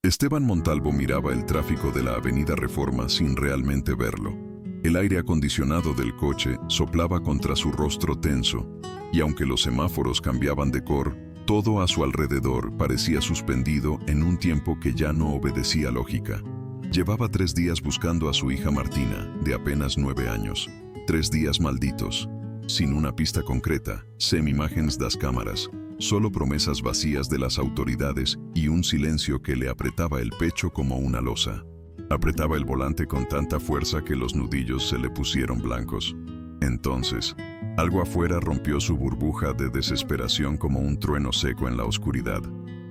Esteban Montalvo miraba el tráfico de la Avenida Reforma sin realmente verlo. El aire acondicionado del coche soplaba contra su rostro tenso, y aunque los semáforos cambiaban de color, todo a su alrededor parecía suspendido en un tiempo que ya no obedecía lógica. Llevaba 3 días buscando a su hija Martina, de apenas 9 años. 3 días malditos, sin una pista concreta, sem imágenes das cámaras, solo promesas vacías de las autoridades y un silencio que le apretaba el pecho como una losa. Apretaba el volante con tanta fuerza que los nudillos se le pusieron blancos. Entonces, algo afuera rompió su burbuja de desesperación como un trueno seco en la oscuridad.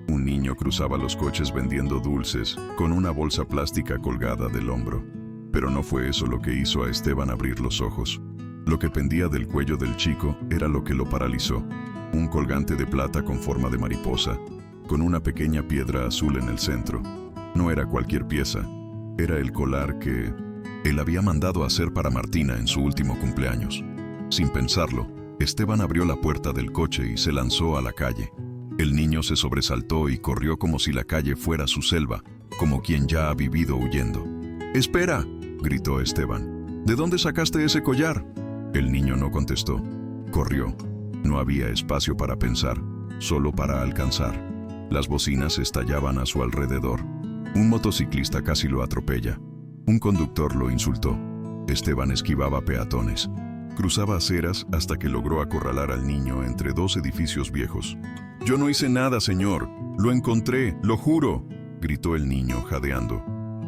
Un niño cruzaba los coches vendiendo dulces, con una bolsa plástica colgada del hombro. Pero no fue eso lo que hizo a Esteban abrir los ojos. Lo que pendía del cuello del chico era lo que lo paralizó. Un colgante de plata con forma de mariposa, con una pequeña piedra azul en el centro. No era cualquier pieza, era el colar que él había mandado hacer para Martina en su último cumpleaños. Sin pensarlo, Esteban abrió la puerta del coche y se lanzó a la calle. El niño se sobresaltó y corrió como si la calle fuera su selva, como quien ya ha vivido huyendo. ¡Espera!, gritó Esteban. ¿De dónde sacaste ese collar? El niño no contestó. Corrió. No había espacio para pensar, solo para alcanzar. Las bocinas estallaban a su alrededor. Un motociclista casi lo atropella. Un conductor lo insultó. Esteban esquivaba peatones. Cruzaba aceras hasta que logró acorralar al niño entre 2 edificios viejos. «Yo no hice nada, señor. Lo encontré, lo juro», gritó el niño, jadeando.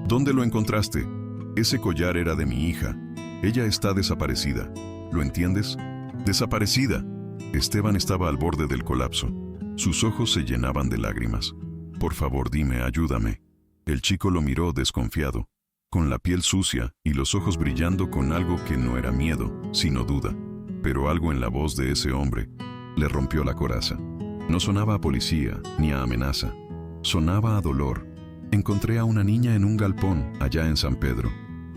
«¿Dónde lo encontraste? Ese collar era de mi hija. Ella está desaparecida. ¿Lo entiendes? ¡Desaparecida!». Esteban estaba al borde del colapso. Sus ojos se llenaban de lágrimas. «Por favor, dime, ayúdame». El chico lo miró desconfiado, con la piel sucia y los ojos brillando con algo que no era miedo, sino duda. Pero algo en la voz de ese hombre le rompió la coraza. No sonaba a policía ni a amenaza. Sonaba a dolor. Encontré a una niña en un galpón, allá en San Pedro.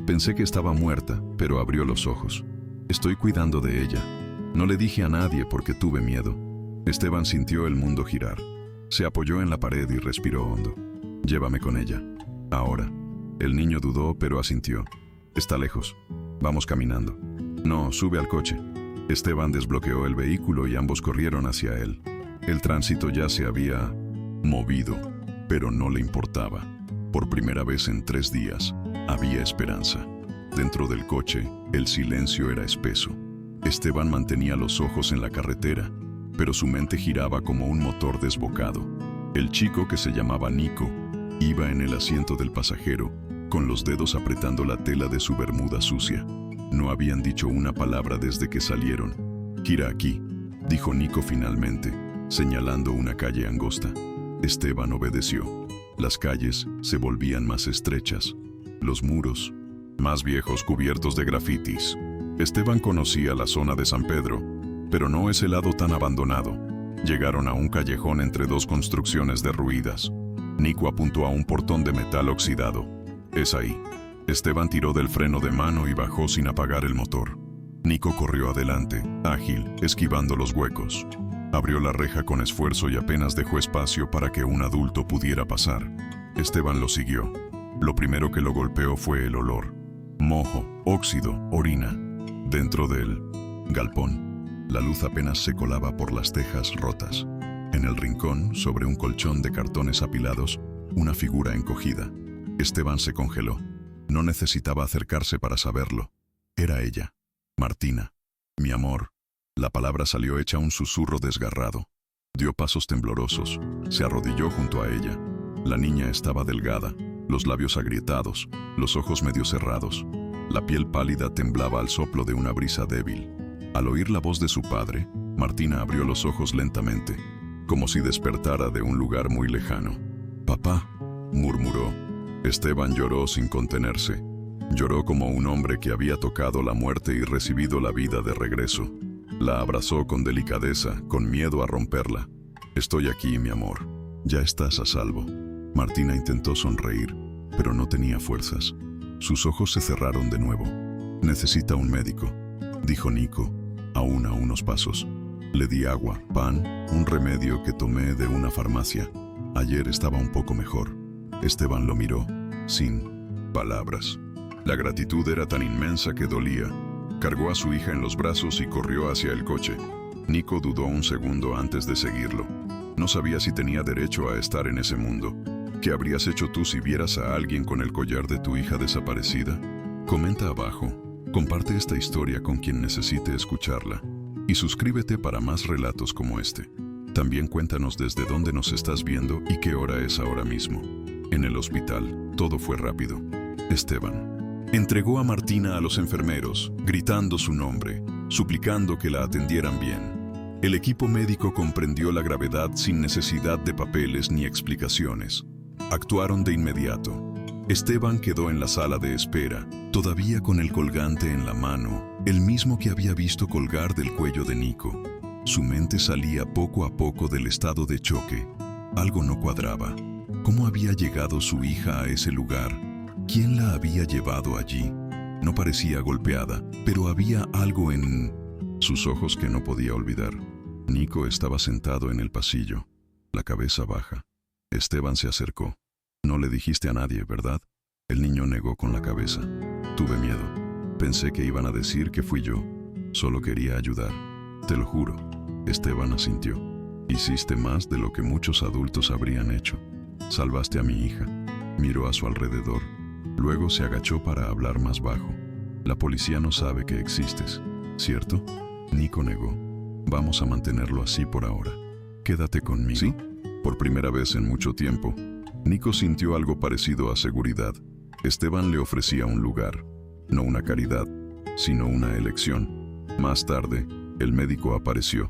Pensé que estaba muerta, pero abrió los ojos. Estoy cuidando de ella. No le dije a nadie porque tuve miedo. Esteban sintió el mundo girar. Se apoyó en la pared y respiró hondo. Llévame con ella. Ahora. El niño dudó, pero asintió. Está lejos. Vamos caminando. No, sube al coche. Esteban desbloqueó el vehículo y ambos corrieron hacia él. El tránsito ya se había movido, pero no le importaba. Por primera vez en 3 días, había esperanza. Dentro del coche, el silencio era espeso. Esteban mantenía los ojos en la carretera, pero su mente giraba como un motor desbocado. El chico, que se llamaba Nico, iba en el asiento del pasajero, con los dedos apretando la tela de su bermuda sucia. No habían dicho una palabra desde que salieron. «Gira aquí», dijo Nico finalmente, señalando una calle angosta. Esteban obedeció. Las calles se volvían más estrechas. Los muros, más viejos, cubiertos de grafitis. Esteban conocía la zona de San Pedro, pero no ese lado tan abandonado. Llegaron a un callejón entre 2 construcciones derruidas. Nico apuntó a un portón de metal oxidado. «Es ahí». Esteban tiró del freno de mano y bajó sin apagar el motor. Nico corrió adelante, ágil, esquivando los huecos. Abrió la reja con esfuerzo y apenas dejó espacio para que un adulto pudiera pasar. Esteban lo siguió. Lo primero que lo golpeó fue el olor. Moho, óxido, orina. Dentro del galpón, la luz apenas se colaba por las tejas rotas. En el rincón, sobre un colchón de cartones apilados, una figura encogida. Esteban se congeló. No necesitaba acercarse para saberlo. Era ella, Martina. «Mi amor». La palabra salió hecha un susurro desgarrado. Dio pasos temblorosos. Se arrodilló junto a ella. La niña estaba delgada, los labios agrietados, los ojos medio cerrados. La piel pálida temblaba al soplo de una brisa débil. Al oír la voz de su padre, Martina abrió los ojos lentamente, como si despertara de un lugar muy lejano. «Papá», murmuró. Esteban lloró sin contenerse. Lloró como un hombre que había tocado la muerte y recibido la vida de regreso. La abrazó con delicadeza, con miedo a romperla. «Estoy aquí, mi amor. Ya estás a salvo». Martina intentó sonreír, pero no tenía fuerzas. Sus ojos se cerraron de nuevo. «Necesita un médico», dijo Nico, aún a unos pasos. Le di agua, pan, un remedio que tomé de una farmacia. Ayer estaba un poco mejor. Esteban lo miró, sin palabras. La gratitud era tan inmensa que dolía. Cargó a su hija en los brazos y corrió hacia el coche. Nico dudó un segundo antes de seguirlo. No sabía si tenía derecho a estar en ese mundo. ¿Qué habrías hecho tú si vieras a alguien con el collar de tu hija desaparecida? Comenta abajo, comparte esta historia con quien necesite escucharla y suscríbete para más relatos como este. También cuéntanos desde dónde nos estás viendo y qué hora es ahora mismo. En el hospital, todo fue rápido. Esteban entregó a Martina a los enfermeros, gritando su nombre, suplicando que la atendieran bien. El equipo médico comprendió la gravedad sin necesidad de papeles ni explicaciones. Actuaron de inmediato. Esteban quedó en la sala de espera, todavía con el colgante en la mano, el mismo que había visto colgar del cuello de Nico. Su mente salía poco a poco del estado de choque. Algo no cuadraba. ¿Cómo había llegado su hija a ese lugar? ¿Quién la había llevado allí? No parecía golpeada, pero había algo en sus ojos que no podía olvidar. Nico estaba sentado en el pasillo, la cabeza baja. Esteban se acercó. «No le dijiste a nadie, ¿verdad?». El niño negó con la cabeza. «Tuve miedo. Pensé que iban a decir que fui yo. Solo quería ayudar. Te lo juro». Esteban asintió. «Hiciste más de lo que muchos adultos habrían hecho. Salvaste a mi hija». Miró a su alrededor. Luego se agachó para hablar más bajo. «La policía no sabe que existes, ¿cierto?». Nico negó. «Vamos a mantenerlo así por ahora. Quédate conmigo». «¿Sí?». Por primera vez en mucho tiempo, Nico sintió algo parecido a seguridad. Esteban le ofrecía un lugar, no una caridad, sino una elección. Más tarde, el médico apareció.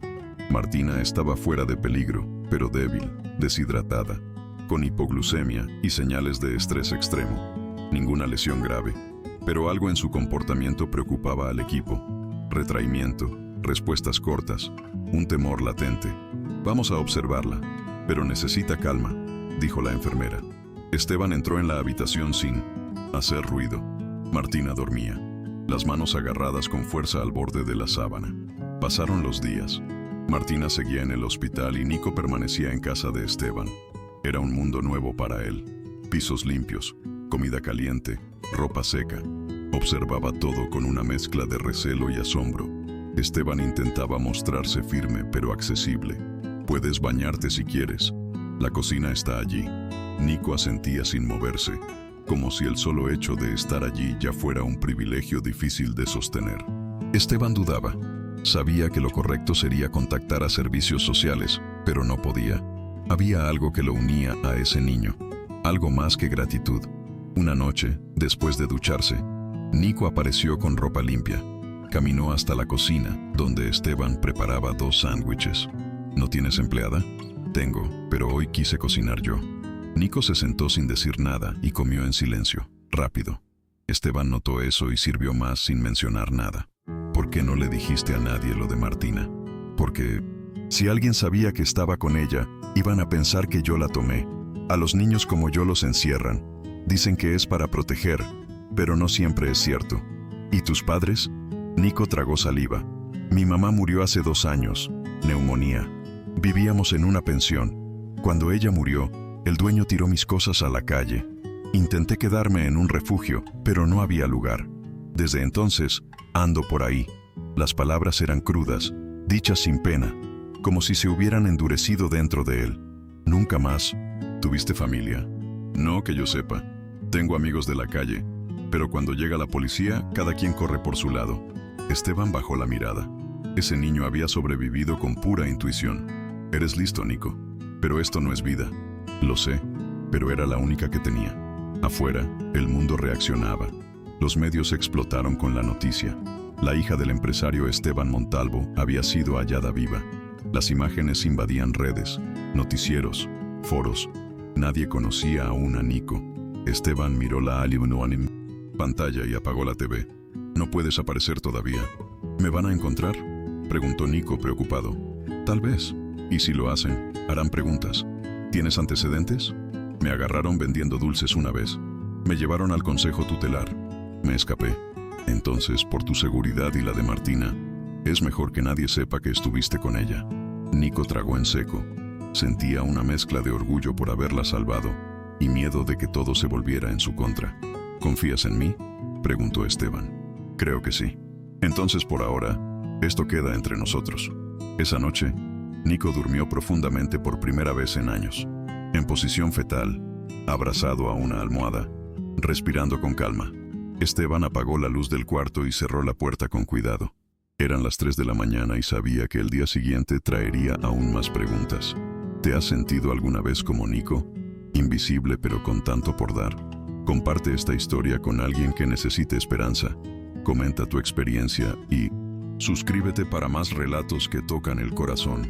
Martina estaba fuera de peligro, pero débil, deshidratada, con hipoglucemia y señales de estrés extremo. Ninguna lesión grave, pero algo en su comportamiento preocupaba al equipo. Retraimiento, respuestas cortas, un temor latente. «Vamos a observarla, pero necesita calma», dijo la enfermera. Esteban entró en la habitación sin hacer ruido. Martina dormía, las manos agarradas con fuerza al borde de la sábana. Pasaron los días. Martina seguía en el hospital y Nico permanecía en casa de Esteban. Era un mundo nuevo para él. Pisos limpios, comida caliente, ropa seca. Observaba todo con una mezcla de recelo y asombro. Esteban intentaba mostrarse firme pero accesible. «Puedes bañarte si quieres. La cocina está allí». Nico asentía sin moverse, como si el solo hecho de estar allí ya fuera un privilegio difícil de sostener. Esteban dudaba. Sabía que lo correcto sería contactar a servicios sociales, pero no podía. Había algo que lo unía a ese niño, algo más que gratitud. Una noche, después de ducharse, Nico apareció con ropa limpia. Caminó hasta la cocina, donde Esteban preparaba 2 sándwiches. «¿No tienes empleada?». «Tengo, pero hoy quise cocinar yo». Nico se sentó sin decir nada y comió en silencio, rápido. Esteban notó eso y sirvió más sin mencionar nada. «¿Por qué no le dijiste a nadie lo de Martina?». «Porque si alguien sabía que estaba con ella, iban a pensar que yo la tomé. A los niños como yo los encierran. Dicen que es para proteger, pero no siempre es cierto». «¿Y tus padres?». Nico tragó saliva. «Mi mamá murió hace 2 años, neumonía. Vivíamos en una pensión. Cuando ella murió, el dueño tiró mis cosas a la calle. Intenté quedarme en un refugio, pero no había lugar. Desde entonces, ando por ahí». Las palabras eran crudas, dichas sin pena, como si se hubieran endurecido dentro de él. «Nunca más». «¿Tuviste familia?». «No, que yo sepa. Tengo amigos de la calle, pero cuando llega la policía, cada quien corre por su lado». Esteban bajó la mirada. Ese niño había sobrevivido con pura intuición. «Eres listo, Nico. Pero esto no es vida». «Lo sé, pero era la única que tenía». Afuera, el mundo reaccionaba. Los medios explotaron con la noticia. La hija del empresario Esteban Montalvo había sido hallada viva. Las imágenes invadían redes, noticieros, foros. Nadie conocía aún a Nico. Esteban miró la pantalla y apagó la TV. «No puedes aparecer todavía». «¿Me van a encontrar?», preguntó Nico preocupado. «Tal vez. Y si lo hacen, harán preguntas». «¿Tienes antecedentes?». «Me agarraron vendiendo dulces una vez. Me llevaron al consejo tutelar. Me escapé. Entonces, por tu seguridad y la de Martina, es mejor que nadie sepa que estuviste con ella». Nico tragó en seco. Sentía una mezcla de orgullo por haberla salvado, y miedo de que todo se volviera en su contra. ¿Confías en mí?, preguntó Esteban. Creo que sí. Entonces por ahora, esto queda entre nosotros. Esa noche, Nico durmió profundamente por primera vez en años, en posición fetal, abrazado a una almohada, respirando con calma. Esteban apagó la luz del cuarto y cerró la puerta con cuidado. Eran las 3 de la mañana y sabía que el día siguiente traería aún más preguntas. ¿Te has sentido alguna vez como Nico? Invisible pero con tanto por dar. Comparte esta historia con alguien que necesite esperanza. Comenta tu experiencia y suscríbete para más relatos que tocan el corazón.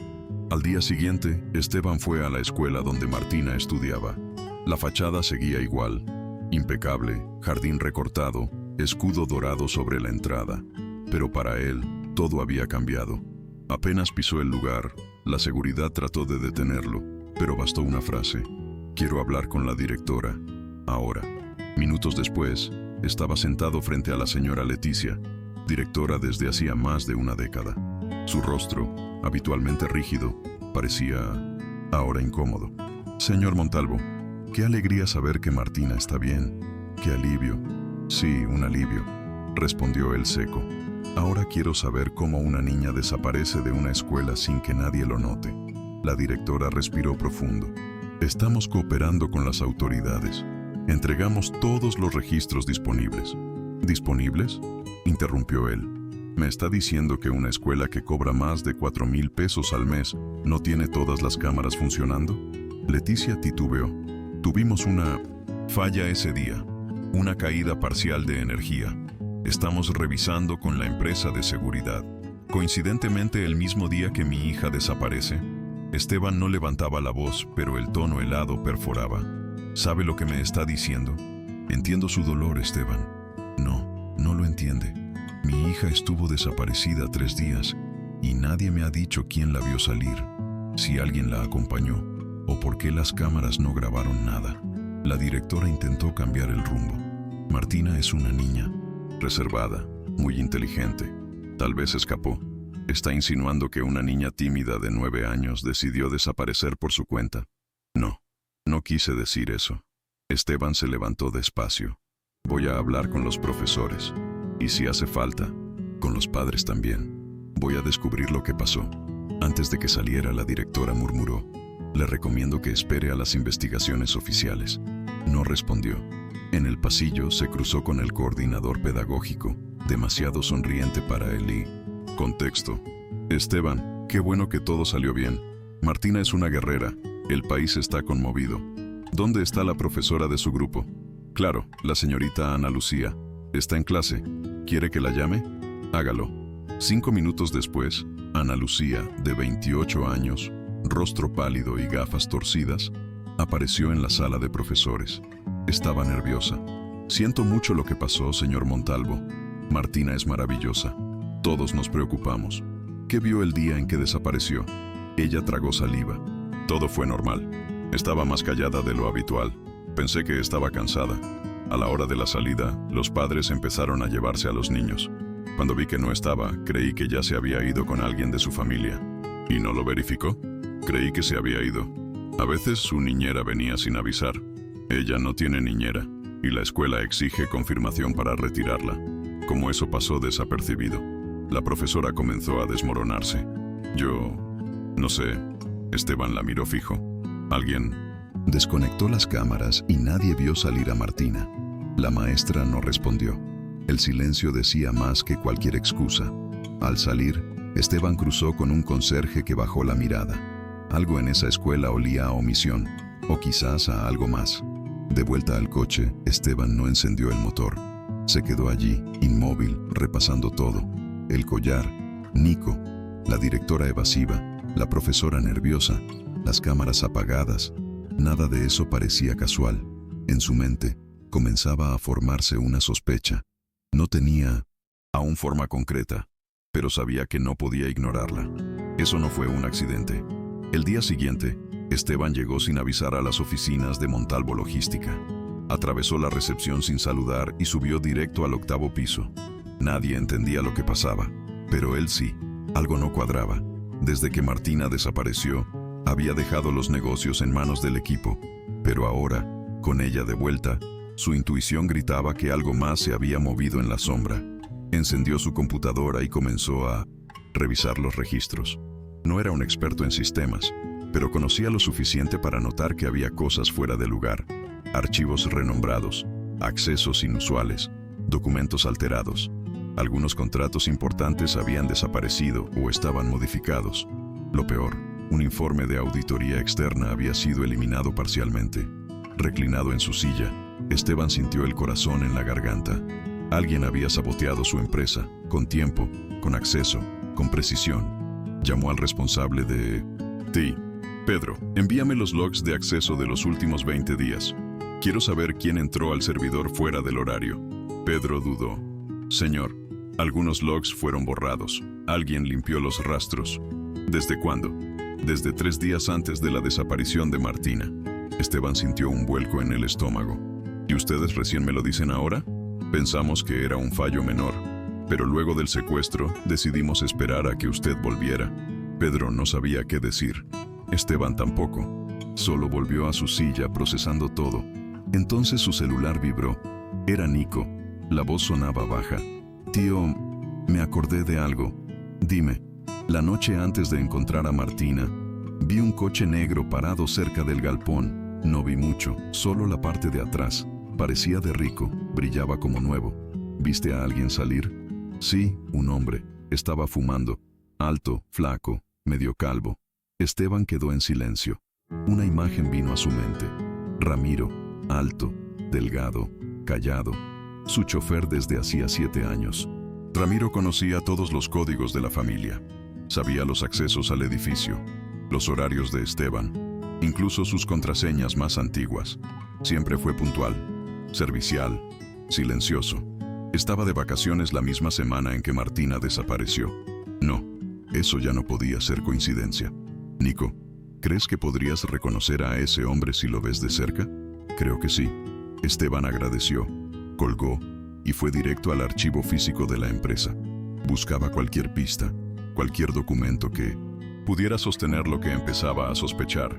Al día siguiente, Esteban fue a la escuela donde Martina estudiaba. La fachada seguía igual, impecable, jardín recortado, escudo dorado sobre la entrada. Pero para él, todo había cambiado. Apenas pisó el lugar, la seguridad trató de detenerlo, pero bastó una frase: «Quiero hablar con la directora, ahora». Minutos después, estaba sentado frente a la señora Leticia, directora desde hacía más de una década. Su rostro, habitualmente rígido, parecía ahora incómodo. «Señor Montalvo, qué alegría saber que Martina está bien. Qué alivio». «Sí, un alivio», respondió él seco. «Ahora quiero saber cómo una niña desaparece de una escuela sin que nadie lo note». La directora respiró profundo. «Estamos cooperando con las autoridades. Entregamos todos los registros disponibles». «¿Disponibles?», interrumpió él. «¿Me está diciendo que una escuela que cobra más de 4,000 pesos al mes no tiene todas las cámaras funcionando?». Leticia titubeó. «Tuvimos una falla ese día, una caída parcial de energía. Estamos revisando con la empresa de seguridad». Coincidentemente, el mismo día que mi hija desaparece, Esteban no levantaba la voz, pero el tono helado perforaba. «¿Sabe lo que me está diciendo?». «Entiendo su dolor, Esteban». No lo entiende. Mi hija estuvo desaparecida 3 días y nadie me ha dicho quién la vio salir, si alguien la acompañó o por qué las cámaras no grabaron nada». La directora intentó cambiar el rumbo. «Martina es una niña, reservada, muy inteligente. Tal vez escapó. ¿Está insinuando que una niña tímida de 9 años decidió desaparecer por su cuenta?». No quise decir eso». Esteban se levantó despacio. «Voy a hablar con los profesores. Y si hace falta, con los padres también. Voy a descubrir lo que pasó». Antes de que saliera, la directora murmuró: «Le recomiendo que espere a las investigaciones oficiales». No respondió. En el pasillo se cruzó con el coordinador pedagógico, demasiado sonriente para él y... Contexto: «Esteban, qué bueno que todo salió bien. Martina es una guerrera. El país está conmovido. ¿Dónde está la profesora de su grupo?». «Claro, la señorita Ana Lucía. Está en clase. ¿Quiere que la llame?». «Hágalo». 5 minutos después, Ana Lucía, de 28 años, rostro pálido y gafas torcidas, apareció en la sala de profesores. Estaba nerviosa. «Siento mucho lo que pasó, señor Montalvo. Martina es maravillosa. Todos nos preocupamos. ¿Qué vio el día en que desapareció?». Ella tragó saliva. «Todo fue normal. Estaba más callada de lo habitual. Pensé que estaba cansada. A la hora de la salida, los padres empezaron a llevarse a los niños. Cuando vi que no estaba, creí que ya se había ido con alguien de su familia». «¿Y no lo verificó?». «Creí que se había ido. A veces su niñera venía sin avisar. Ella no tiene niñera, y la escuela exige confirmación para retirarla. Como eso pasó desapercibido». La profesora comenzó a desmoronarse. «Yo... no sé». Esteban la miró fijo. «¿Alguien...?» Desconectó las cámaras y nadie vio salir a Martina. La maestra no respondió. El silencio decía más que cualquier excusa. Al salir, Esteban cruzó con un conserje que bajó la mirada. Algo en esa escuela olía a omisión, o quizás a algo más. De vuelta al coche, Esteban no encendió el motor. Se quedó allí, inmóvil, repasando todo. El collar, Nico, la directora evasiva, la profesora nerviosa, las cámaras apagadas. Nada de eso parecía casual. En su mente comenzaba a formarse una sospecha. No tenía aún forma concreta, pero sabía que no podía ignorarla. Eso no fue un accidente. El día siguiente, Esteban llegó sin avisar a las oficinas de Montalvo Logística. Atravesó la recepción sin saludar y subió directo al 8º piso. Nadie entendía lo que pasaba, pero él sí. Algo no cuadraba. Desde que Martina desapareció, había dejado los negocios en manos del equipo, pero ahora Con ella de vuelta, su intuición gritaba que algo más se había movido en la sombra. Encendió su computadora y comenzó a revisar los registros. No era un experto en sistemas, pero conocía lo suficiente para notar que había cosas fuera de lugar. Archivos renombrados, accesos inusuales, documentos alterados. Algunos contratos importantes habían desaparecido o estaban modificados. Lo peor, un informe de auditoría externa había sido eliminado parcialmente. Reclinado en su silla, Esteban sintió el corazón en la garganta. Alguien había saboteado su empresa, con tiempo, con acceso, con precisión. Llamó al responsable de TI. Pedro, envíame los logs de acceso de los últimos 20 días. Quiero saber quién entró al servidor fuera del horario. Pedro dudó. Señor, algunos logs fueron borrados. Alguien limpió los rastros. ¿Desde cuándo? Desde 3 días antes de la desaparición de Martina. Esteban sintió un vuelco en el estómago. ¿Y ustedes recién me lo dicen ahora? Pensamos que era un fallo menor, pero luego del secuestro decidimos esperar a que usted volviera. Pedro no sabía qué decir. Esteban tampoco. Solo volvió a su silla procesando todo. Entonces su celular vibró. Era Nico. La voz sonaba baja. Tío, me acordé de algo. Dime, la noche antes de encontrar a Martina, vi un coche negro parado cerca del galpón. No vi mucho, solo la parte de atrás. Parecía de rico, brillaba como nuevo. ¿Viste a alguien salir? Sí, un hombre. Estaba fumando. Alto, flaco, medio calvo. Esteban quedó en silencio. Una imagen vino a su mente. Ramiro, alto, delgado, callado. Su chofer desde hacía 7 años. Ramiro conocía todos los códigos de la familia. Sabía los accesos al edificio, los horarios de Esteban, incluso sus contraseñas más antiguas. Siempre fue puntual, servicial, silencioso. Estaba de vacaciones la misma semana en que Martina desapareció. No, eso ya no podía ser coincidencia. Nico, ¿crees que podrías reconocer a ese hombre si lo ves de cerca? Creo que sí. Esteban agradeció, colgó y fue directo al archivo físico de la empresa. Buscaba cualquier pista, cualquier documento que pudiera sostener lo que empezaba a sospechar.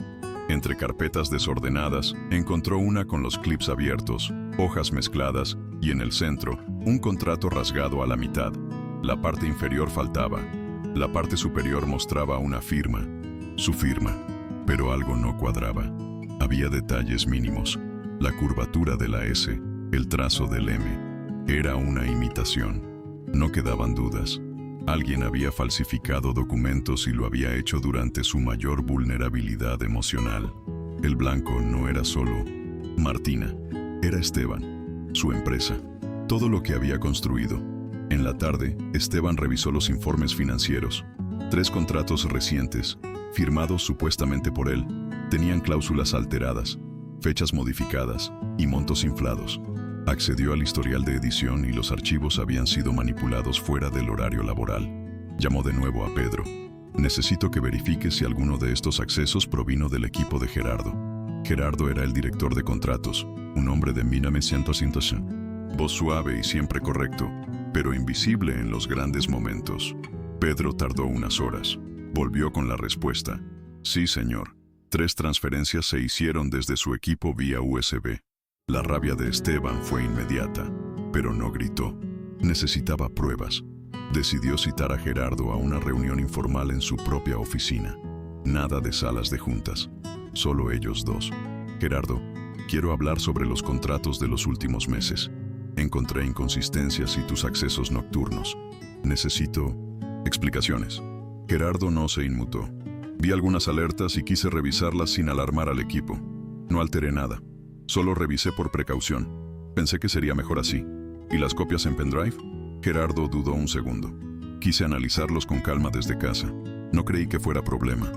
Entre carpetas desordenadas, encontró una con los clips abiertos, hojas mezcladas y en el centro, un contrato rasgado a la mitad. La parte inferior faltaba. La parte superior mostraba una firma. Su firma. Pero algo no cuadraba. Había detalles mínimos. La curvatura de la S, el trazo del M. Era una imitación. No quedaban dudas. Alguien había falsificado documentos y lo había hecho durante su mayor vulnerabilidad emocional. El blanco no era solo Martina, era Esteban, su empresa, todo lo que había construido. En la tarde, Esteban revisó los informes financieros. 3 contratos recientes, firmados supuestamente por él, tenían cláusulas alteradas, fechas modificadas y montos inflados. Accedió al historial de edición y los archivos habían sido manipulados fuera del horario laboral. Llamó de nuevo a Pedro. Necesito que verifique si alguno de estos accesos provino del equipo de Gerardo. Gerardo era el director de contratos, un hombre de 1900. Voz suave y siempre correcto, pero invisible en los grandes momentos. Pedro tardó unas horas. Volvió con la respuesta. Sí, señor. 3 transferencias se hicieron desde su equipo vía USB. La rabia de Esteban fue inmediata, pero no gritó. Necesitaba pruebas. Decidió citar a Gerardo a una reunión informal en su propia oficina. Nada de salas de juntas, solo ellos dos. Gerardo, quiero hablar sobre los contratos de los últimos meses. Encontré inconsistencias y tus accesos nocturnos. Necesito explicaciones. Gerardo no se inmutó. Vi algunas alertas y quise revisarlas sin alarmar al equipo. No alteré nada. Solo revisé por precaución. Pensé que sería mejor así. ¿Y las copias en pendrive? Gerardo dudó un segundo. Quise analizarlos con calma desde casa. No creí que fuera problema.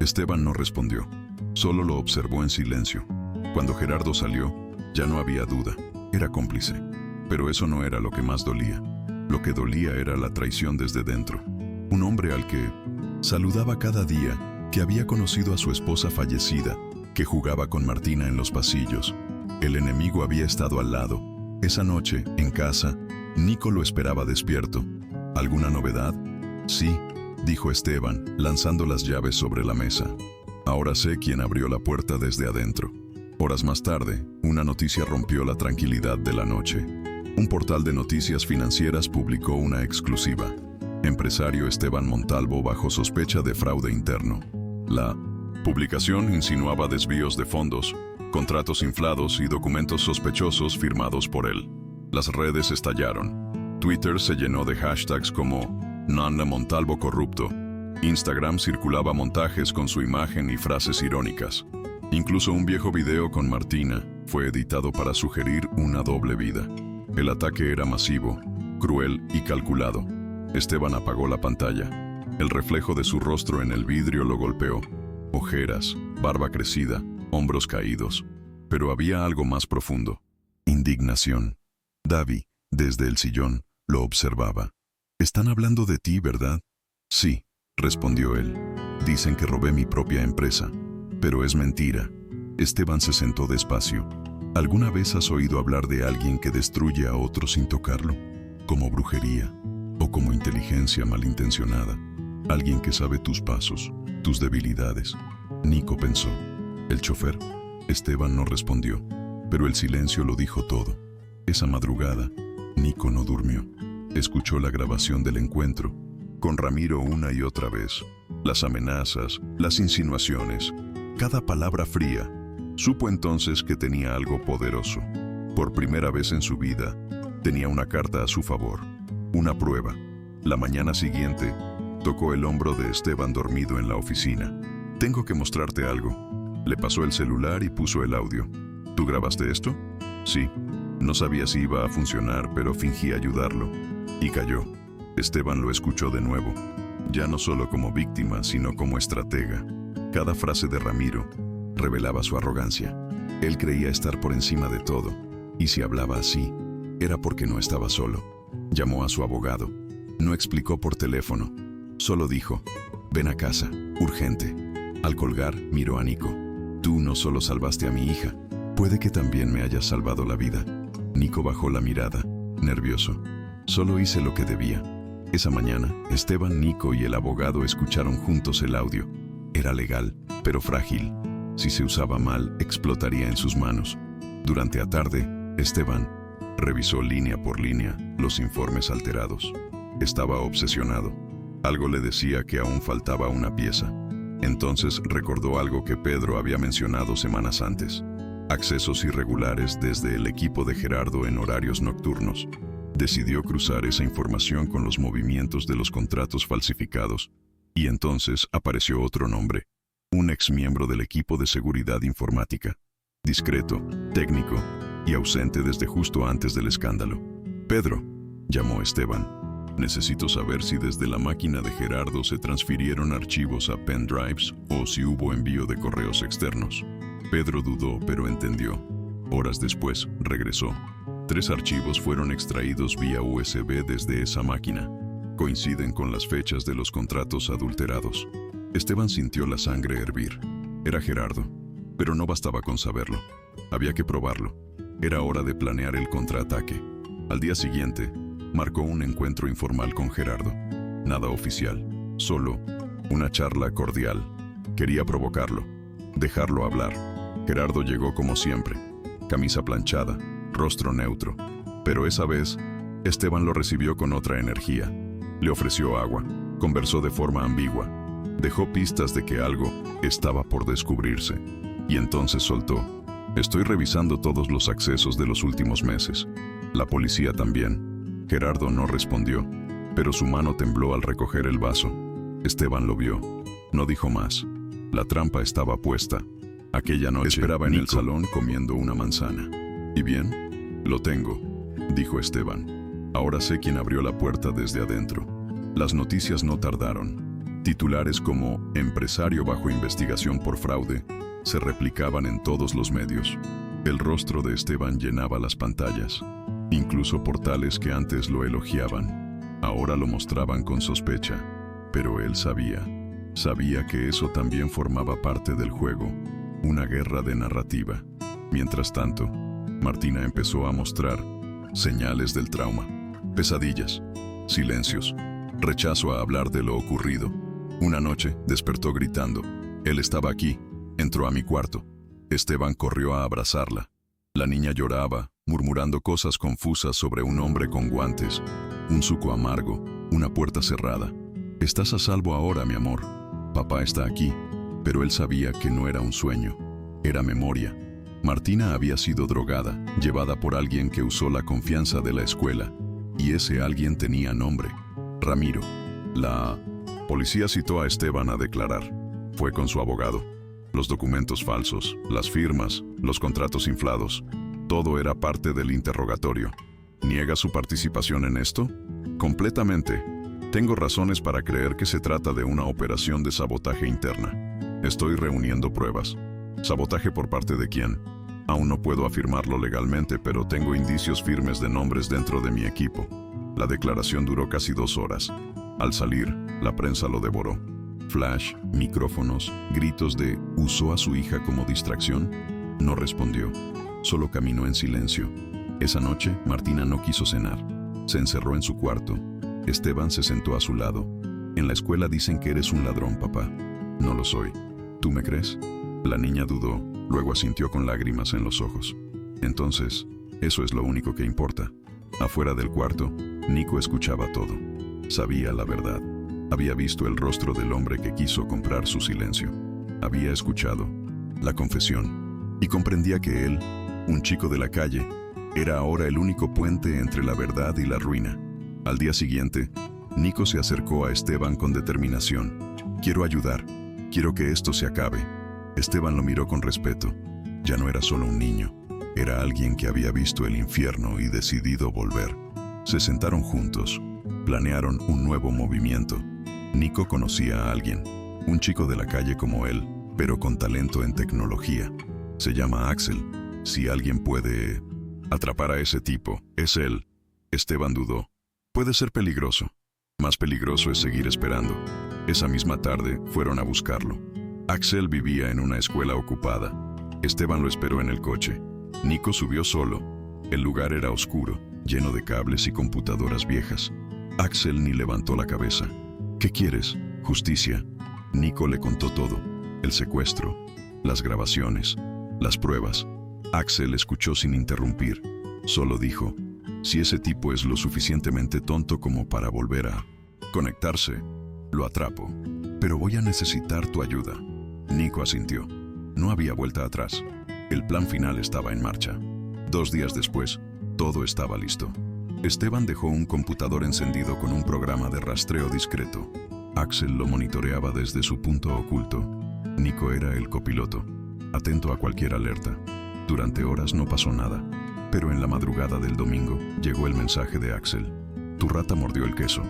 Esteban no respondió. Solo lo observó en silencio. Cuando Gerardo salió, ya no había duda. Era cómplice. Pero eso no era lo que más dolía. Lo que dolía era la traición desde dentro. Un hombre al que saludaba cada día, que había conocido a su esposa fallecida, que jugaba con Martina en los pasillos. El enemigo había estado al lado. Esa noche, en casa, Nico lo esperaba despierto. ¿Alguna novedad? Sí, dijo Esteban, lanzando las llaves sobre la mesa. Ahora sé quién abrió la puerta desde adentro. Horas más tarde, una noticia rompió la tranquilidad de la noche. Un portal de noticias financieras publicó una exclusiva. Empresario Esteban Montalvo bajo sospecha de fraude interno. La publicación insinuaba desvíos de fondos, contratos inflados y documentos sospechosos firmados por él. Las redes estallaron. Twitter se llenó de hashtags como Nanda Montalvo corrupto. Instagram circulaba montajes con su imagen y frases irónicas. Incluso un viejo video con Martina fue editado para sugerir una doble vida. El ataque era masivo, cruel y calculado. Esteban apagó la pantalla. El reflejo de su rostro en el vidrio lo golpeó. Ojeras, barba crecida, hombros caídos. Pero había algo más profundo. Indignación. Davi, desde el sillón, lo observaba. «Están hablando de ti, ¿verdad?» «Sí», respondió él. «Dicen que robé mi propia empresa. Pero es mentira». Esteban se sentó despacio. ¿Alguna vez has oído hablar de alguien que destruye a otro sin tocarlo? Como brujería, o como inteligencia malintencionada. Alguien que sabe tus pasos, tus debilidades. Nico pensó. ¿El chofer? Esteban no respondió, pero el silencio lo dijo todo. Esa madrugada, Nico no durmió. Escuchó la grabación del encuentro, con Ramiro una y otra vez. Las amenazas, las insinuaciones, cada palabra fría. Supo entonces que tenía algo poderoso. Por primera vez en su vida, tenía una carta a su favor, una prueba. La mañana siguiente, tocó el hombro de Esteban dormido en la oficina. «Tengo que mostrarte algo». Le pasó el celular y puso el audio. «¿Tú grabaste esto?» «Sí». No sabía si iba a funcionar, pero fingí ayudarlo. Y cayó. Esteban lo escuchó de nuevo. Ya no solo como víctima, sino como estratega. Cada frase de Ramiro revelaba su arrogancia. Él creía estar por encima de todo. Y si hablaba así, era porque no estaba solo. Llamó a su abogado. No explicó por teléfono. Solo dijo, «Ven a casa, urgente». Al colgar, miró a Nico. «Tú no solo salvaste a mi hija, puede que también me hayas salvado la vida». Nico bajó la mirada, nervioso. «Solo hice lo que debía». Esa mañana, Esteban, Nico y el abogado escucharon juntos el audio. Era legal, pero frágil. Si se usaba mal, explotaría en sus manos. Durante la tarde, Esteban revisó línea por línea los informes alterados. Estaba obsesionado. Algo le decía que aún faltaba una pieza. Entonces recordó algo que Pedro había mencionado semanas antes. Accesos irregulares desde el equipo de Gerardo en horarios nocturnos. Decidió cruzar esa información con los movimientos de los contratos falsificados. Y entonces apareció otro nombre. Un exmiembro del equipo de seguridad informática. Discreto, técnico y ausente desde justo antes del escándalo. «Pedro», llamó Esteban. «Necesito saber si desde la máquina de Gerardo se transfirieron archivos a pendrives o si hubo envío de correos externos». Pedro dudó, pero entendió. Horas después, regresó. 3 archivos fueron extraídos vía USB desde esa máquina. Coinciden con las fechas de los contratos adulterados. Esteban sintió la sangre hervir. Era Gerardo, pero no bastaba con saberlo. Había que probarlo. Era hora de planear el contraataque. Al día siguiente, marcó un encuentro informal con Gerardo. Nada oficial, solo una charla cordial. Quería provocarlo, dejarlo hablar. Gerardo llegó como siempre, camisa planchada, rostro neutro. Pero esa vez, Esteban lo recibió con otra energía. Le ofreció agua, conversó de forma ambigua, dejó pistas de que algo estaba por descubrirse. Y entonces soltó, «Estoy revisando todos los accesos de los últimos meses. La policía también». Gerardo no respondió, pero su mano tembló al recoger el vaso. Esteban lo vio. No dijo más. La trampa estaba puesta. Aquella noche esperaba en el salón comiendo una manzana. «¿Y bien?» «Lo tengo», dijo Esteban. «Ahora sé quién abrió la puerta desde adentro». Las noticias no tardaron. Titulares como «Empresario bajo investigación por fraude» se replicaban en todos los medios. El rostro de Esteban llenaba las pantallas. Incluso portales que antes lo elogiaban, ahora lo mostraban con sospecha. Pero él sabía que eso también formaba parte del juego. Una guerra de narrativa. Mientras tanto, Martina empezó a mostrar señales del trauma, pesadillas, silencios, rechazo a hablar de lo ocurrido. Una noche despertó gritando. «Él estaba aquí, entró a mi cuarto». Esteban corrió a abrazarla. La niña lloraba, murmurando cosas confusas sobre un hombre con guantes, un zuco amargo, una puerta cerrada. «Estás a salvo ahora, mi amor. Papá está aquí». Pero él sabía que no era un sueño, era memoria. Martina había sido drogada, llevada por alguien que usó la confianza de la escuela, y ese alguien tenía nombre: Ramiro. La policía citó a Esteban a declarar. Fue con su abogado. Los documentos falsos, las firmas, los contratos inflados, todo era parte del interrogatorio. ¿Niega su participación en esto? Completamente. Tengo razones para creer que se trata de una operación de sabotaje interna. Estoy reuniendo pruebas. ¿Sabotaje por parte de quién? Aún no puedo afirmarlo legalmente, pero tengo indicios firmes de nombres dentro de mi equipo. La declaración duró casi 2 horas. Al salir, la prensa lo devoró. Flash, micrófonos, gritos de «¿Usó a su hija como distracción?». No respondió. Solo caminó en silencio. Esa noche, Martina no quiso cenar. Se encerró en su cuarto. Esteban se sentó a su lado. «En la escuela dicen que eres un ladrón, papá». «No lo soy. ¿Tú me crees?». La niña dudó, luego asintió con lágrimas en los ojos. «Entonces, eso es lo único que importa». Afuera del cuarto, Nico escuchaba todo. Sabía la verdad. Había visto el rostro del hombre que quiso comprar su silencio. Había escuchado la confesión y comprendía que él, un chico de la calle, era ahora el único puente entre la verdad y la ruina. Al día siguiente, Nico se acercó a Esteban con determinación. «Quiero ayudar. Quiero que esto se acabe». Esteban lo miró con respeto. Ya no era solo un niño. Era alguien que había visto el infierno y decidido volver. Se sentaron juntos. Planearon un nuevo movimiento. Nico conocía a alguien, un chico de la calle como él, pero con talento en tecnología. Se llama Axel. Si alguien puede atrapar a ese tipo, es él. Esteban dudó. Puede ser peligroso. Más peligroso es seguir esperando. Esa misma tarde fueron a buscarlo. Axel vivía en una escuela ocupada. Esteban lo esperó en el coche. Nico subió solo. El lugar era oscuro, lleno de cables y computadoras viejas. Axel ni levantó la cabeza. «¿Qué quieres? Justicia». Nico le contó todo. El secuestro, las grabaciones, las pruebas. Axel escuchó sin interrumpir. Solo dijo: «Si ese tipo es lo suficientemente tonto como para volver a conectarse, lo atrapo. Pero voy a necesitar tu ayuda». Nico asintió. No había vuelta atrás. El plan final estaba en marcha. 2 días después, todo estaba listo. Esteban dejó un computador encendido con un programa de rastreo discreto. Axel lo monitoreaba desde su punto oculto. Nico era el copiloto, atento a cualquier alerta. Durante horas no pasó nada, pero en la madrugada del domingo llegó el mensaje de Axel. «Tu rata mordió el queso.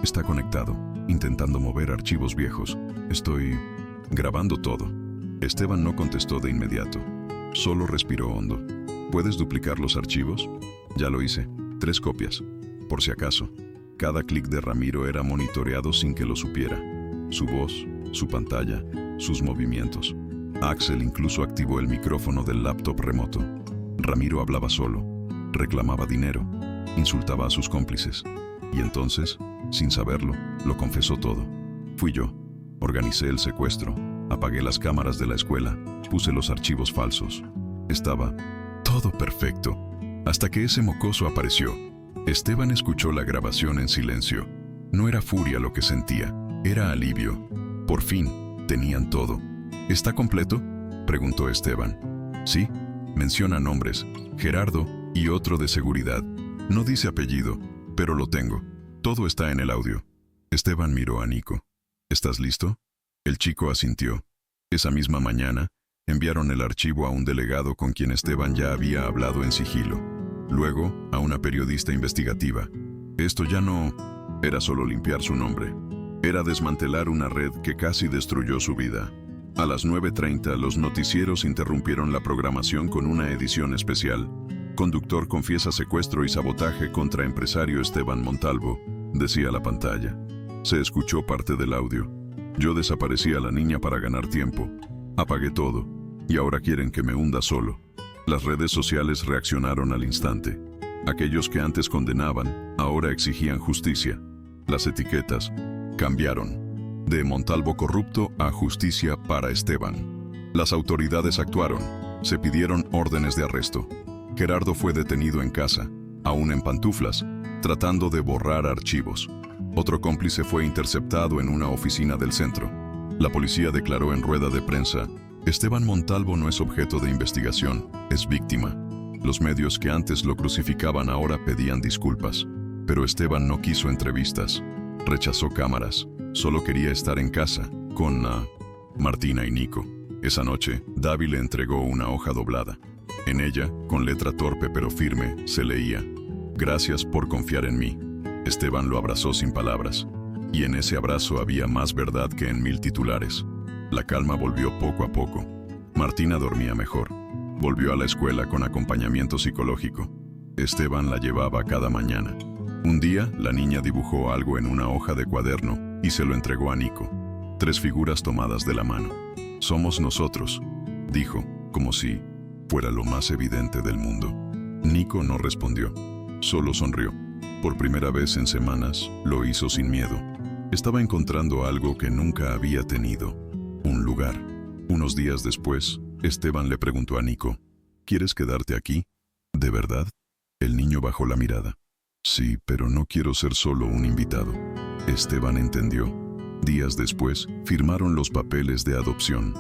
Está conectado, intentando mover archivos viejos. Estoy grabando todo». Esteban no contestó de inmediato. Solo respiró hondo. «¿Puedes duplicar los archivos?». «Ya lo hice. 3 copias. Por si acaso». Cada clic de Ramiro era monitoreado sin que lo supiera. Su voz, su pantalla, sus movimientos. Axel incluso activó el micrófono del laptop remoto. Ramiro hablaba solo, reclamaba dinero, insultaba a sus cómplices. Y entonces, sin saberlo, lo confesó todo. «Fui yo. Organicé el secuestro, apagué las cámaras de la escuela, puse los archivos falsos. Estaba todo perfecto, hasta que ese mocoso apareció». Esteban escuchó la grabación en silencio. No era furia lo que sentía, era alivio. Por fin, tenían todo. «¿Está completo?», preguntó Esteban. «Sí, menciona nombres, Gerardo y otro de seguridad. No dice apellido, pero lo tengo. Todo está en el audio». Esteban miró a Nico. «¿Estás listo?». El chico asintió. Esa misma mañana, enviaron el archivo a un delegado con quien Esteban ya había hablado en sigilo. Luego, a una periodista investigativa. Esto ya no era solo limpiar su nombre. Era desmantelar una red que casi destruyó su vida. A las 9:30, los noticieros interrumpieron la programación con una edición especial. «Conductor confiesa secuestro y sabotaje contra empresario Esteban Montalvo», decía la pantalla. Se escuchó parte del audio. «Yo desaparecí a la niña para ganar tiempo. Apagué todo. Y ahora quieren que me hunda solo». Las redes sociales reaccionaron al instante. Aquellos que antes condenaban, ahora exigían justicia. Las etiquetas cambiaron. De Montalvo corrupto a justicia para Esteban. Las autoridades actuaron. Se pidieron órdenes de arresto. Gerardo fue detenido en casa, aún en pantuflas, tratando de borrar archivos. Otro cómplice fue interceptado en una oficina del centro. La policía declaró en rueda de prensa: Esteban Montalvo no es objeto de investigación, es víctima. Los medios que antes lo crucificaban ahora pedían disculpas, pero Esteban no quiso entrevistas. Rechazó cámaras, solo quería estar en casa, con Martina y Nico. Esa noche, Davi le entregó una hoja doblada. En ella, con letra torpe pero firme, se leía: Gracias por confiar en mí. Esteban lo abrazó sin palabras, y en ese abrazo había más verdad que en 1000 titulares. La calma volvió poco a poco. Martina dormía mejor. Volvió a la escuela con acompañamiento psicológico. Esteban la llevaba cada mañana. Un día, la niña dibujó algo en una hoja de cuaderno y se lo entregó a Nico. 3 figuras tomadas de la mano. Somos nosotros, dijo, como si fuera lo más evidente del mundo. Nico no respondió, solo sonrió. Por primera vez en semanas, lo hizo sin miedo. Estaba encontrando algo que nunca había tenido, un lugar. Unos días después, Esteban le preguntó a Nico: ¿Quieres quedarte aquí? ¿De verdad? El niño bajó la mirada. Sí, pero no quiero ser solo un invitado. Esteban entendió. Días después, firmaron los papeles de adopción.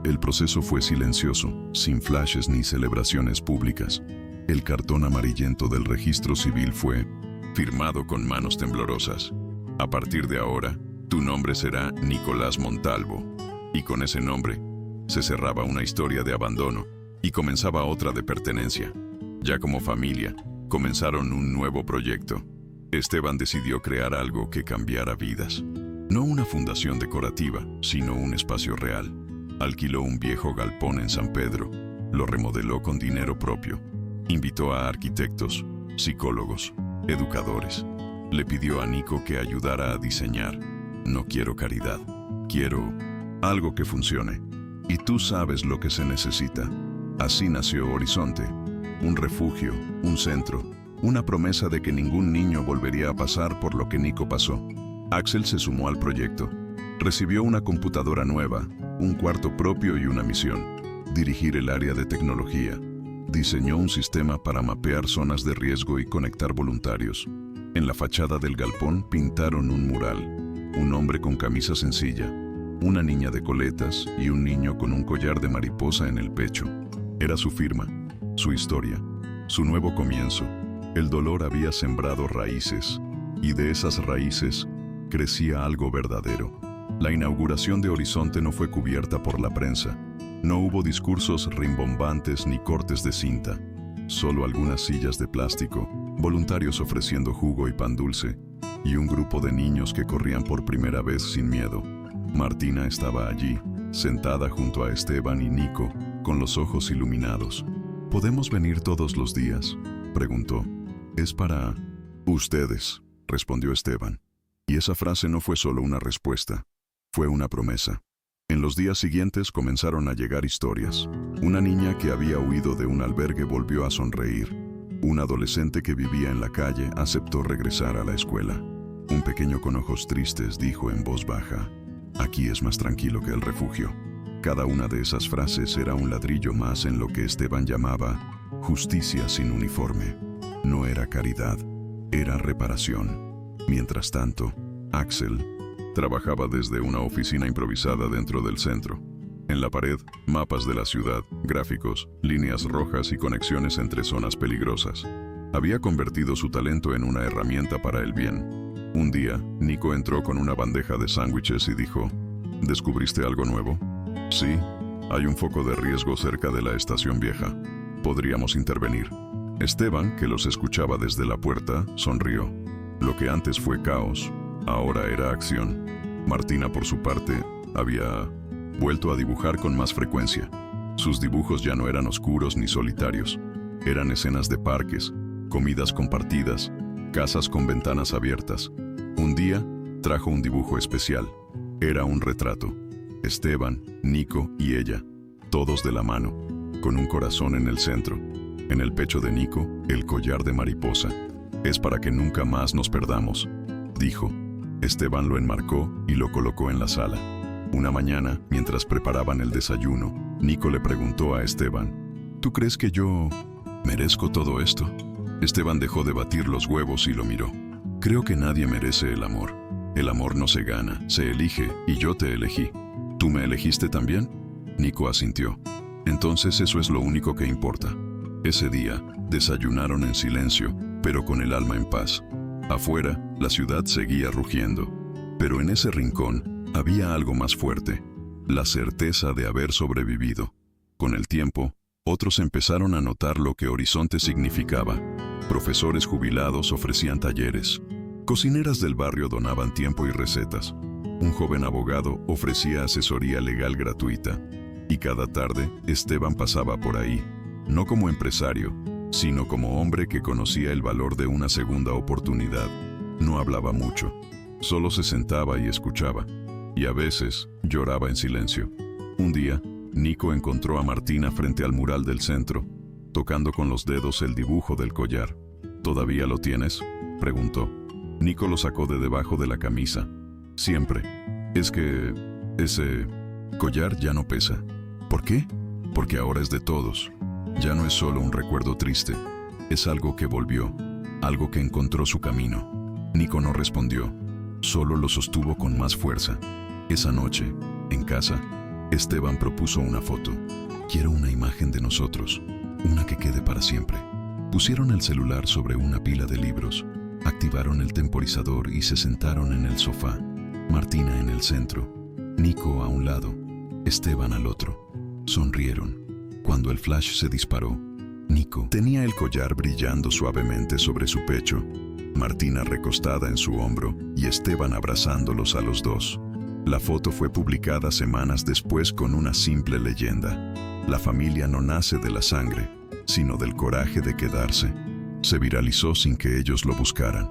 El proceso fue silencioso, sin flashes ni celebraciones públicas. El cartón amarillento del registro civil fue firmado con manos temblorosas. A partir de ahora, tu nombre será Nicolás Montalvo. Y con ese nombre, se cerraba una historia de abandono y comenzaba otra de pertenencia. Ya como familia, comenzaron un nuevo proyecto. Esteban decidió crear algo que cambiara vidas. No una fundación decorativa, sino un espacio real. Alquiló un viejo galpón en San Pedro, lo remodeló con dinero propio. Invitó a arquitectos, psicólogos, educadores. Le pidió a Nico que ayudara a diseñar. No quiero caridad, quiero algo que funcione. Y tú sabes lo que se necesita. Así nació Horizonte. Un refugio, un centro, una promesa de que ningún niño volvería a pasar por lo que Nico pasó. Axel se sumó al proyecto. Recibió una computadora nueva, un cuarto propio y una misión: dirigir el área de tecnología. Diseñó un sistema para mapear zonas de riesgo y conectar voluntarios. En la fachada del galpón pintaron un mural: un hombre con camisa sencilla, una niña de coletas y un niño con un collar de mariposa en el pecho. Era su firma, su historia, su nuevo comienzo. El dolor había sembrado raíces, y de esas raíces crecía algo verdadero. La inauguración de Horizonte no fue cubierta por la prensa. No hubo discursos rimbombantes ni cortes de cinta. Solo algunas sillas de plástico, voluntarios ofreciendo jugo y pan dulce, y un grupo de niños que corrían por primera vez sin miedo. Martina estaba allí, sentada junto a Esteban y Nico, con los ojos iluminados. ¿Podemos venir todos los días?, preguntó. Es para ustedes, respondió Esteban. Y esa frase no fue solo una respuesta, fue una promesa. En los días siguientes comenzaron a llegar historias. Una niña que había huido de un albergue volvió a sonreír. Un adolescente que vivía en la calle aceptó regresar a la escuela. Un pequeño con ojos tristes dijo en voz baja: aquí es más tranquilo que el refugio. Cada una de esas frases era un ladrillo más en lo que Esteban llamaba justicia sin uniforme. No era caridad, era reparación. Mientras tanto, Axel trabajaba desde una oficina improvisada dentro del centro. En la pared, mapas de la ciudad, gráficos, líneas rojas y conexiones entre zonas peligrosas. Había convertido su talento en una herramienta para el bien. Un día, Nico entró con una bandeja de sándwiches y dijo: ¿descubriste algo nuevo? Sí, hay un foco de riesgo cerca de la estación vieja. Podríamos intervenir. Esteban, que los escuchaba desde la puerta, sonrió. Lo que antes fue caos, ahora era acción. Martina, por su parte, había vuelto a dibujar con más frecuencia. Sus dibujos ya no eran oscuros ni solitarios. Eran escenas de parques, comidas compartidas, casas con ventanas abiertas. Un día, trajo un dibujo especial. Era un retrato. Esteban, Nico y ella, todos de la mano, con un corazón en el centro. En el pecho de Nico, el collar de mariposa. Es para que nunca más nos perdamos, dijo. Esteban lo enmarcó y lo colocó en la sala. Una mañana, mientras preparaban el desayuno, Nico le preguntó a Esteban: ¿Tú crees que yo merezco todo esto? Esteban dejó de batir los huevos y lo miró. Creo que nadie merece el amor. El amor no se gana, se elige, y yo te elegí. ¿Tú me elegiste también? Nico asintió. Entonces eso es lo único que importa. Ese día, desayunaron en silencio, pero con el alma en paz. Afuera, la ciudad seguía rugiendo. Pero en ese rincón, había algo más fuerte. La certeza de haber sobrevivido. Con el tiempo, otros empezaron a notar lo que Horizonte significaba. Profesores jubilados ofrecían talleres. Cocineras del barrio donaban tiempo y recetas. Un joven abogado ofrecía asesoría legal gratuita. Y cada tarde, Esteban pasaba por ahí, no como empresario, sino como hombre que conocía el valor de una segunda oportunidad. No hablaba mucho, solo se sentaba y escuchaba. Y a veces, lloraba en silencio. Un día, Nico encontró a Martina frente al mural del centro, tocando con los dedos el dibujo del collar. ¿Todavía lo tienes?, preguntó. Nico lo sacó de debajo de la camisa. Siempre. Es que ese collar ya no pesa. ¿Por qué? Porque ahora es de todos. Ya no es solo un recuerdo triste. Es algo que volvió, algo que encontró su camino. Nico no respondió, solo lo sostuvo con más fuerza. Esa noche, en casa, Esteban propuso una foto. Quiero una imagen de nosotros, una que quede para siempre. Pusieron el celular sobre una pila de libros, activaron el temporizador y se sentaron en el sofá. Martina en el centro, Nico a un lado, Esteban al otro. Sonrieron. Cuando el flash se disparó, Nico tenía el collar brillando suavemente sobre su pecho, Martina recostada en su hombro y Esteban abrazándolos a los dos. La foto fue publicada semanas después con una simple leyenda. La familia no nace de la sangre, sino del coraje de quedarse. Se viralizó sin que ellos lo buscaran.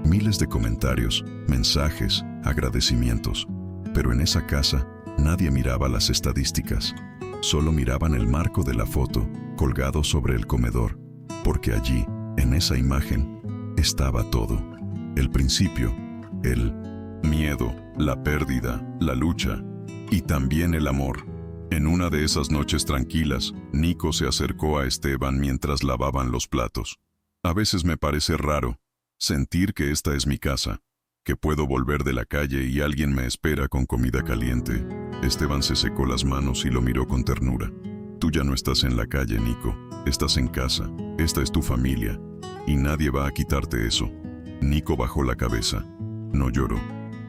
Miles de comentarios, mensajes, agradecimientos. Pero en esa casa, nadie miraba las estadísticas. Solo miraban el marco de la foto, colgado sobre el comedor. Porque allí, en esa imagen, estaba todo. El principio, el miedo, la pérdida, la lucha y también el amor. En una de esas noches tranquilas, Nico se acercó a Esteban mientras lavaban los platos. A veces me parece raro sentir que esta es mi casa, que puedo volver de la calle y alguien me espera con comida caliente. Esteban se secó las manos y lo miró con ternura. Tú ya no estás en la calle, Nico. Estás en casa. Esta es tu familia. Y nadie va a quitarte eso. Nico bajó la cabeza. No lloró,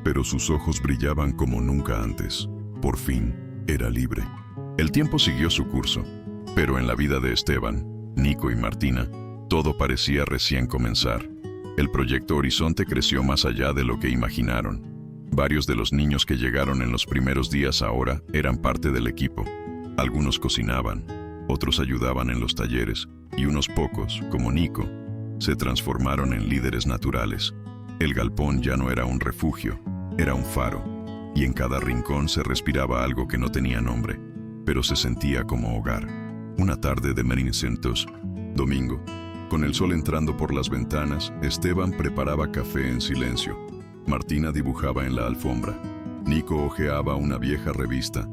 pero sus ojos brillaban como nunca antes. Por fin, era libre. El tiempo siguió su curso, pero en la vida de Esteban, Nico y Martina, todo parecía recién comenzar. El proyecto Horizonte creció más allá de lo que imaginaron. Varios de los niños que llegaron en los primeros días ahora eran parte del equipo. Algunos cocinaban, otros ayudaban en los talleres, y unos pocos, como Nico, se transformaron en líderes naturales. El galpón ya no era un refugio, era un faro, y en cada rincón se respiraba algo que no tenía nombre, pero se sentía como hogar. Una tarde de Merinicentos, domingo, con el sol entrando por las ventanas, Esteban preparaba café en silencio. Martina dibujaba en la alfombra. Nico hojeaba una vieja revista.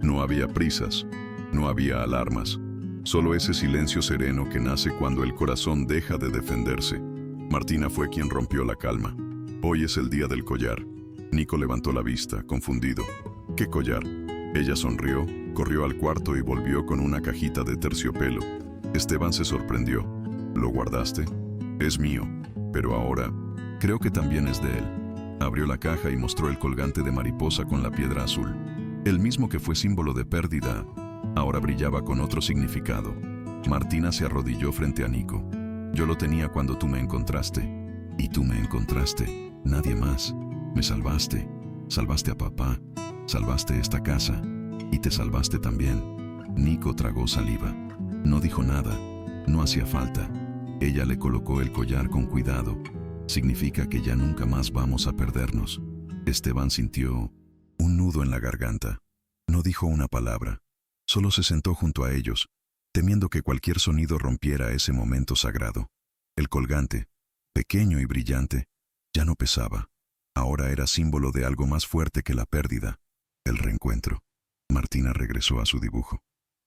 No había prisas, no había alarmas, solo ese silencio sereno que nace cuando el corazón deja de defenderse. Martina fue quien rompió la calma. Hoy es el día del collar. Nico levantó la vista, confundido. ¿Qué collar? Ella sonrió, corrió al cuarto y volvió con una cajita de terciopelo. Esteban se sorprendió. ¿Lo guardaste? Es mío, pero ahora creo que también es de él. Abrió la caja y mostró el colgante de mariposa con la piedra azul. El mismo que fue símbolo de pérdida, ahora brillaba con otro significado. Martina se arrodilló frente a Nico. Yo lo tenía cuando tú me encontraste. Y tú me encontraste. Nadie más. Me salvaste. Salvaste a papá. Salvaste esta casa. Y te salvaste también. Nico tragó saliva. No dijo nada. No hacía falta. Ella le colocó el collar con cuidado. Significa que ya nunca más vamos a perdernos. Esteban sintió un nudo en la garganta. No dijo una palabra. Solo se sentó junto a ellos, temiendo que cualquier sonido rompiera ese momento sagrado. El colgante, pequeño y brillante, ya no pesaba. Ahora era símbolo de algo más fuerte que la pérdida, el reencuentro. Martina regresó a su dibujo.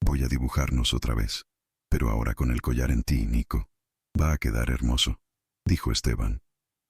Voy a dibujarnos otra vez. Pero ahora con el collar en ti, Nico. Va a quedar hermoso, dijo Esteban.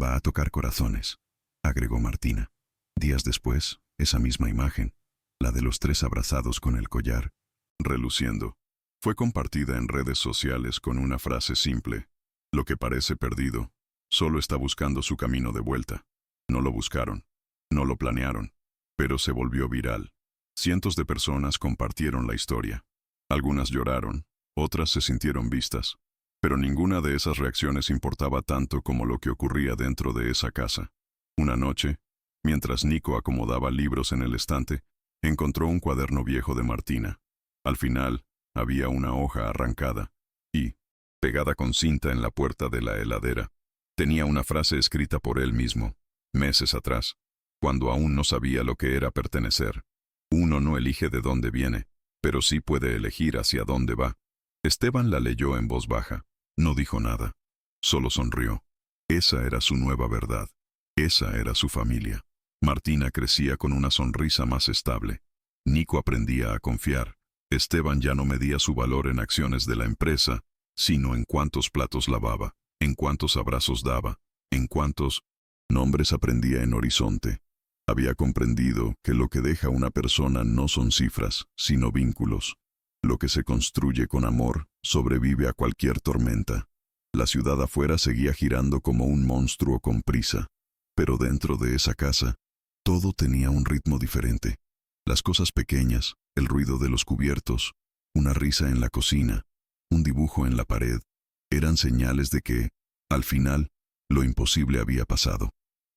Va a tocar corazones, agregó Martina. Días después, esa misma imagen, la de los tres abrazados con el collar, reluciendo, fue compartida en redes sociales con una frase simple: lo que parece perdido, solo está buscando su camino de vuelta. No lo buscaron, no lo planearon, pero se volvió viral. Cientos de personas compartieron la historia. Algunas lloraron, otras se sintieron vistas, pero ninguna de esas reacciones importaba tanto como lo que ocurría dentro de esa casa. Una noche, mientras Nico acomodaba libros en el estante, encontró un cuaderno viejo de Martina. Al final, había una hoja arrancada y, pegada con cinta en la puerta de la heladera, tenía una frase escrita por él mismo, meses atrás, cuando aún no sabía lo que era pertenecer. Uno no elige de dónde viene, pero sí puede elegir hacia dónde va. Esteban la leyó en voz baja. No dijo nada. Solo sonrió. Esa era su nueva verdad. Esa era su familia. Martina crecía con una sonrisa más estable. Nico aprendía a confiar. Esteban ya no medía su valor en acciones de la empresa, sino en cuántos platos lavaba, en cuántos abrazos daba, en cuántos nombres aprendía en Horizonte. Había comprendido que lo que deja una persona no son cifras, sino vínculos. Lo que se construye con amor sobrevive a cualquier tormenta. La ciudad afuera seguía girando como un monstruo con prisa, pero dentro de esa casa, todo tenía un ritmo diferente. Las cosas pequeñas, el ruido de los cubiertos, una risa en la cocina, un dibujo en la pared, eran señales de que, al final, lo imposible había pasado.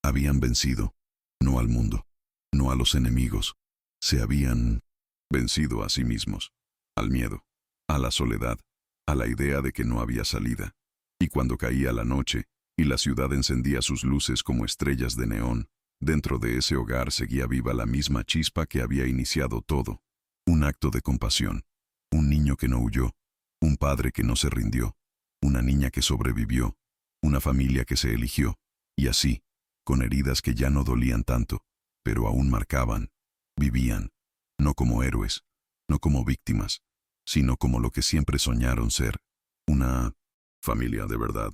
Habían vencido, no al mundo, no a los enemigos, se habían vencido a sí mismos, al miedo, a la soledad, a la idea de que no había salida. Y cuando caía la noche, y la ciudad encendía sus luces como estrellas de neón, dentro de ese hogar seguía viva la misma chispa que había iniciado todo. Un acto de compasión, un niño que no huyó, un padre que no se rindió, una niña que sobrevivió, una familia que se eligió, y así, con heridas que ya no dolían tanto, pero aún marcaban, vivían, no como héroes, no como víctimas, sino como lo que siempre soñaron ser, una familia de verdad.